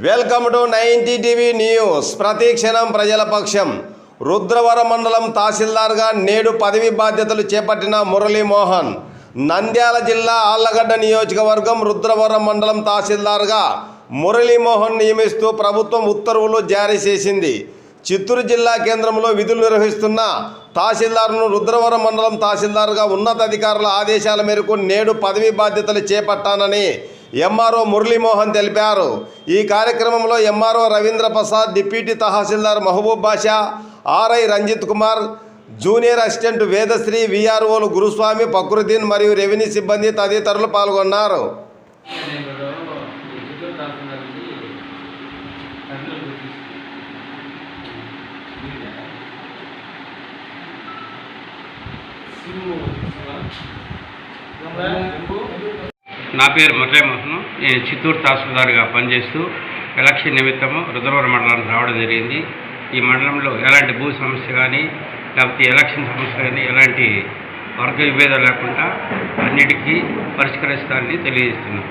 Welcome to 90 TV news. ప్రతిక్షణం ప్రజల పక్షం. రుద్రవరం మండలం తహసీల్దార్గా నేడు పదవి బాధ్యతలు చేపట్టిన మురళీమోహన్. నంద్యాల జిల్లా ఆళ్లగడ్డ నియోజకవర్గం రుద్రవరం మండలం తహసీల్దార్గా మురళీమోహన్ నియమిస్తూ ప్రభుత్వం ఉత్తర్వులు జారీ చేసింది. చిత్తూరు జిల్లా కేంద్రంలో విధులు నిర్వహిస్తున్న తహసీల్దార్ను రుద్రవరం మండలం తహసీల్దార్గా ఉన్నతాధికారుల ఆదేశాల మేరకు నేడు పదవి బాధ్యతలు చేపట్టానని ఎంఆర్ఓ మురళీమోహన్ తెలిపారు. ఈ కార్యక్రమంలో MRO Ravindra Prasad, deputy tahsildar Mahaboob Basha, RI Ranjith Kumar, junior assistant Vedasri, విఆర్ఓలు గురుస్వామి, ఫక్రుద్దీన్ మరియు రెవెన్యూ సిబ్బంది తదితరులు పాల్గొన్నారు. నా పేరు మురళీమోహన్. నేను చిత్తూరు తహసీల్దార్గా పనిచేస్తూ ఎలక్షన్ నిమిత్తము రుద్రవరం మండలానికి రావడం జరిగింది. ఈ మండలంలో ఎలాంటి భూ సమస్య కానీ లేకపోతే ఎలక్షన్ సమస్య కానీ ఎలాంటి వర్గ విభేదాలు లేకుండా అన్నిటికీ పరిష్కరిస్తానని తెలియజేస్తున్నాను.